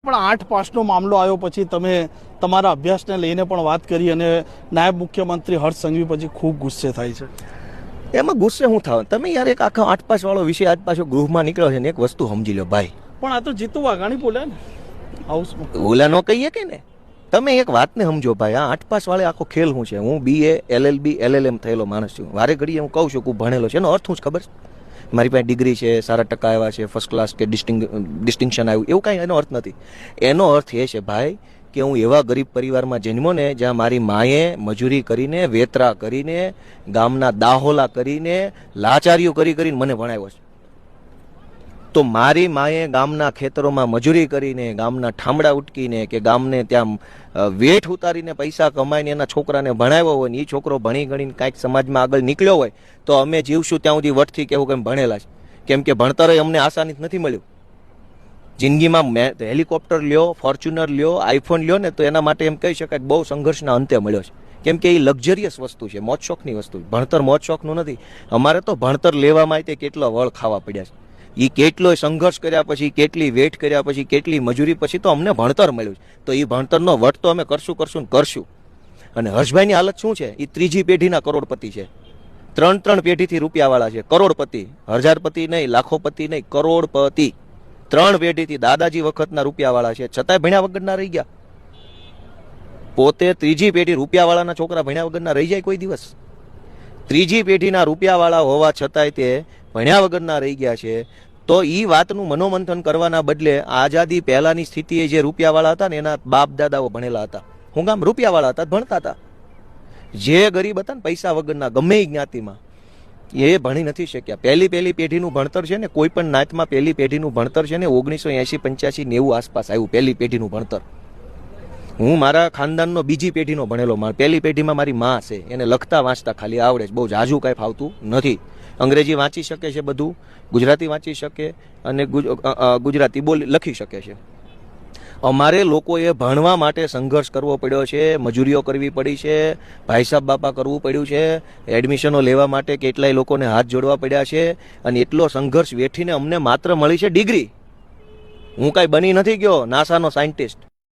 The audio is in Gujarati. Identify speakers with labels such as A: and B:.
A: પણ 8 પાસનો મામલો આવ્યો પછી તમે તમારા અભ્યાસને લઈને પણ વાત કરી અને નાયબ મુખ્યમંત્રી હર્ષ સંઘવી પછી ખૂબ ગુસ્સે થાય છે.
B: એમાં ગુસ્સે હું થાવ? તમે યાર એક આખો 8 પાસ વાળો વિષય આજ પાછો ગૃહમાં નીકળ્યો છે ને એક વસ્તુ સમજી લો ભાઈ.
A: પણ આ તો જીતુ વાઘાણી બોલ્યા ને હાઉસમાં.
B: ઓલા નો કહીએ કે ને તમે એક વાતને સમજો ભાઈ. આ 8 પાસ વાળે આખો ખેલ શું છે? હું BA LLB LLM થયેલો માણસ છું. વારે ઘડીએ હું કહું છું કે હું ભણેલો છે. એનો અર્થ શું છે ખબર છે? મારી પાસે ડિગ્રી છે, સારા ટકા આવ્યા છે, ફર્સ્ટ ક્લાસ કે ડિસ્ટિંક્શન આવ્યું, એવું કાંઈ એનો અર્થ નથી. એનો અર્થ એ છે ભાઈ કે હું એવા ગરીબ પરિવારમાં જન્મ્યો ને જ્યાં મારી માએ મજૂરી કરીને, વેતરા કરીને, ગામના દાહોલા કરીને, લાચારીઓ કરીને મને ભણાવ્યો છે. તો મારી માએ ગામના ખેતરોમાં મજૂરી કરીને, ગામના ઠામડા ઉટકીને કે ગામને ત્યાં વેઠ ઉતારીને પૈસા કમાઈને એના છોકરાને ભણાવ્યો હોય ને એ છોકરો ભણી ગણીને કાંઈક સમાજમાં આગળ નીકળ્યો હોય તો અમે જીવશું ત્યાં સુધી વટથી કહેવું કે એમ ભણેલા છે. કેમ કે ભણતર અમને આસાનીથી નથી મળ્યું. જિંદગીમાં હેલિકોપ્ટર લ્યો, ફોર્ચ્યુનર લ્યો, આઈફોન લ્યો ને તો એના માટે એમ કહી શકાય બહુ સંઘર્ષના અંતે મળ્યો છે. કેમ કે એ લક્ઝરિયસ વસ્તુ છે, મોજ શોખની વસ્તુ. ભણતર મોજ શોખનું નથી. અમારે તો ભણતર લેવામાં તે કેટલો વળ ખાવા પડ્યા છે. એ કેટલો સંઘર્ષ કર્યા પછી, કેટલી વેટ કર્યા પછી, કેટલી મજૂરી પછી તો અમને ભણતર મળ્યું છે. તો એ ભણતરનો વટ તો અમે કરશું. અને હર્ષભાઈની હાલત શું છે? એ ત્રીજી પેઢીના કરોડપતિ છે. 3 પેઢીથી રૂપિયાવાળા છે. કરોડપતિ, હજારપતિ નહીં, લાખોપતિ નહીં, કરોડપતિ. 3 પેઢીથી દાદાજી વખતના રૂપિયાવાળા છે, છતાંય ભણ્યા વગરના રહી ગયા. પોતે ત્રીજી પેઢી રૂપિયાવાળાના છોકરા ભણ્યા વગરના રહી જાય કોઈ દિવસ? ત્રીજી પેઢીના રૂપિયાવાળા હોવા છતાંય તે ભણ્યા વગરના રહી ગયા છે. તો એ વાતનું મનોમંથન કરવાના બદલે આઝાદી પહેલાની સ્થિતિએ જે રૂપિયાવાળા હતા ને એના બાપ દાદાઓ ભણેલા હતા. હું ગામ રૂપિયાવાળા હતા, ભણતા હતા. જે ગરીબ હતા ને પૈસા વગરના ગમે એ જ્ઞાતિમાં, એ ભણી નથી શક્યા. પહેલી પેઢીનું ભણતર છે ને કોઈ પણ નાતમાં પહેલી પેઢીનું ભણતર છે ને 1980, 85, 90 આસપાસ આવ્યું પહેલી પેઢીનું ભણતર. હું મારા ખાનદાનનો બીજી પેઢીનો ભણેલો. પહેલી પેઢીમાં મારી માં છે, એને લખતા વાંચતા ખાલી આવડે છે, બહુ જાજુ કાંઈ ફાવતું નથી. અંગ્રેજી વાંચી શકે છે બધું, ગુજરાતી વાંચી શકે અને ગુજરાતી લખી શકે છે. અમારે લોકોએ ભણવા માટે સંઘર્ષ કરવો પડ્યો છે, મજૂરીઓ કરવી પડી છે, ભાઈ સાહેબ બાપા કરવું પડ્યું છે, એડમિશનો લેવા માટે કેટલાય લોકોને હાથ જોડવા પડ્યા છે. અને એટલો સંઘર્ષ વેઠીને અમને માત્ર મળી છે ડિગ્રી. હું કાંઈ બની નથી ગયો નાસાનો સાયન્ટિસ્ટ.